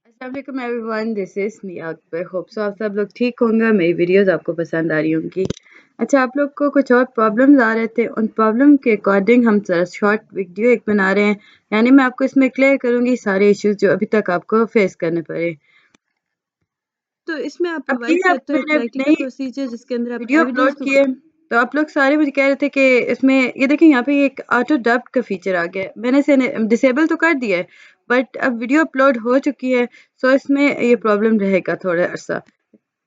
अस्सलाम वालेकुम everyone, this is Miya Akbar. Hope so आप सब लोग ठीक होंगे, मेरी वीडियोस आपको पसंद आ रही होंगी। अच्छा, आप लोग को कुछ और प्रॉब्लम्स आ रहे थे, उन प्रॉब्लम के अकॉर्डिंग हम जरा शॉर्ट वीडियो एक बना रहे हैं। यानी मैं आपको इसमें क्लियर करूँगी सारे इश्यूज जो अभी तक आपको फेस करने पड़े। तो इसमें आप अब ये प्रोवाइड अब करते हो एक मैंने अभी प्रैक्टिकल नई प्रोसीजर जिसके अंदर आप वीडियो एविडेंस अपलोड को। की है, तो आप लोग सारे मुझे कह रहे थे कि इसमें ये देखिए यहाँ पे एक ऑटो डब का फीचर आ गया है। मैंने इसे डिसेबल तो कर दिया है, बट अब वीडियो अपलोड हो चुकी है, सो इसमें ये प्रॉब्लम रहेगा थोड़ा अर्सा।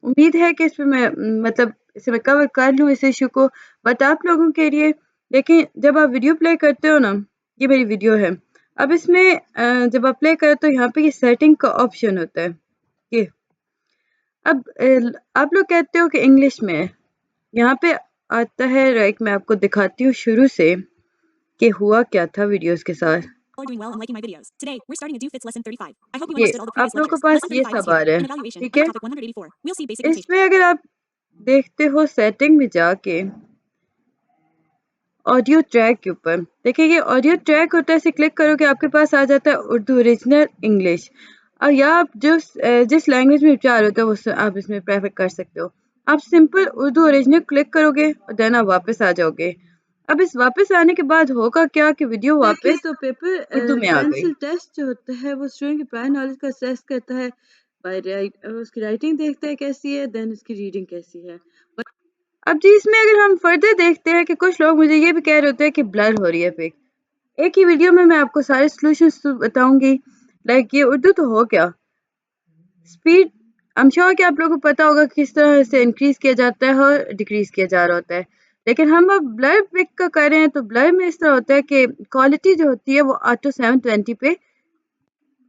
उम्मीद है कि इसमें मैं मतलब इसे मैं कवर कर लूँ इस इश्यू को। बट आप लोगों के लिए देखें, जब आप वीडियो प्ले करते हो ना, ये मेरी वीडियो है। अब इसमें जब आप प्ले करो तो यहाँ पे ये सेटिंग का ऑप्शन होता है। ये अब आप लोग कहते हो कि इंग्लिश में है। यहाँ पे आता है, राइट, मैं आपको दिखाती हूँ शुरू से कि हुआ क्या था वीडियोस के साथ। ये आप लोगों के पास ये सब आ रहा है, ठीक है। इसमें अगर आप देखते हो सेटिंग में जाके ऑडियो ट्रैक के ऊपर देखिए, ये ऑडियो ट्रैक होता है, इसे क्लिक करोगे आपके पास आ जाता है उर्दू ओरिजिनल इंग्लिश, और या आप जिस लैंग्वेज में विचार होता है वो आप इसमें प्रेफर कर सकते हो। आप सिंपल उर्दू ओरिजिनल क्लिक करोगे और देन आप वापस आ जाओगे। अब इस वापस आने के बाद होगा क्या कि वीडियो देखें वापस तो पेपर उर्दू में आ गई। पेंसिल टेस्ट जो होता है वो स्टूडेंट की प्रायर नॉलेज का असेस करता है। बाय राइट उसकी राइटिंग देखता है कैसी है, देन उसकी रीडिंग कैसी है। अब जी इसमें अगर हम फर्दर देखते हैं कि कुछ लोग मुझे ये भी कह रहे होते हैं कि ब्लर हो रही है पिक। एक ही वीडियो में मैं आपको सारे सॉल्यूशंस तो बताऊंगी। लाइक ये उर्दू तो हो गया, स्पीड आई एम श्योर कि आप लोगों को पता होगा कि किस तरह से इंक्रीज किया जाता है और डिक्रीज किया जा रहा होता है। लेकिन हम अब ब्लर पिक का कर रहे हैं, तो ब्लर में इस तरह होता है कि क्वालिटी जो होती है वो ऑटो 720 पे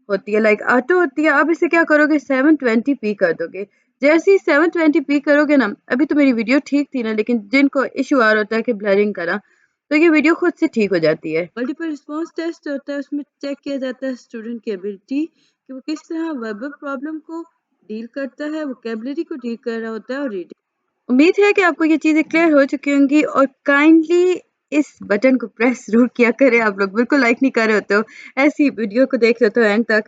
होती है, लाइक ऑटो होती है। अब इसे क्या करोगे, 720p कर दोगे। जैसे ही 720p करोगे ना, अभी तो मेरी वीडियो ठीक थी ना, लेकिन जिनको इशू आ रहा होता है कि ब्लरिंग करा, तो ये वीडियो खुद से ठीक हो जाती है। मल्टीपल रिस्पॉन्स टेस्ट होता है, उसमें चेक किया जाता है स्टूडेंट की एबिलिटी कि वो किस तरह वर्बल प्रॉब्लम को डील करता है, वोकेबलरी को डील कर रहा होता है और रीडिंग। उम्मीद है कि आपको ये चीज़ें क्लियर हो चुकी होंगी, और काइंडली इस बटन को प्रेस ज़रूर किया करें। आप लोग बिल्कुल लाइक नहीं कर रहे होते हो, ऐसी वीडियो को देख रहे हो तो एंड तक।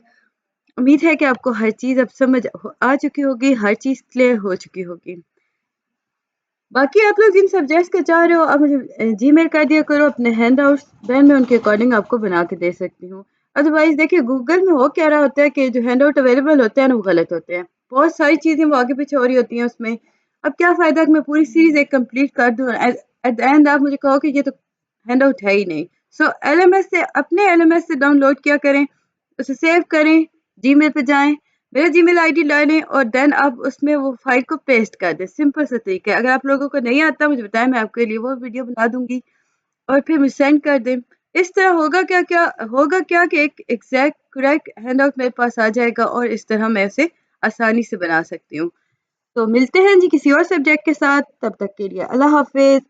उम्मीद है कि आपको हर चीज़ अब समझ आ चुकी होगी, हर चीज़ क्लियर हो चुकी होगी। बाकी आप लोग जिन सब्जेक्ट्स का चाह रहे हो, आप मुझे जीमेल कर दिया करो अपने हैंडआउट्स, देन मैं उनके अकॉर्डिंग आपको बना के दे सकती हूँ। अदरवाइज़ देखिए, गूगल में हो क्या रहा होता है कि जो हैंडआउट अवेलेबल होते हैं ना, वो गलत होते हैं। बहुत सारी चीज़ें वो आगे पीछे हो रही होती हैं उसमें। अब क्या फ़ायदा कि मैं पूरी सीरीज़ एक कंप्लीट कर दूँ, एट एट द एंड आप मुझे कहो कि ये तो हैंडआउट है ही नहीं। सो एलएमएस से, अपने एलएमएस से डाउनलोड किया करें, उसे सेव करें, जीमेल पे जाएँ, मेरा जीमेल आईडी डालें और देन आप उसमें वो फाइल को पेस्ट कर दें। सिंपल सा तरीका है। अगर आप लोगों को नहीं आता मुझे बताएं, मैं आपके लिए वो वीडियो बना दूंगी और फिर मुझे सेंड कर दें। इस तरह होगा क्या कि एक एग्जैक्ट करेक्ट हैंडआउट मेरे पास आ जाएगा, और इस तरह मैं उसे आसानी से बना सकती हूँ। तो मिलते हैं जी किसी और सब्जेक्ट के साथ, तब तक के लिए अल्लाह हाफिज।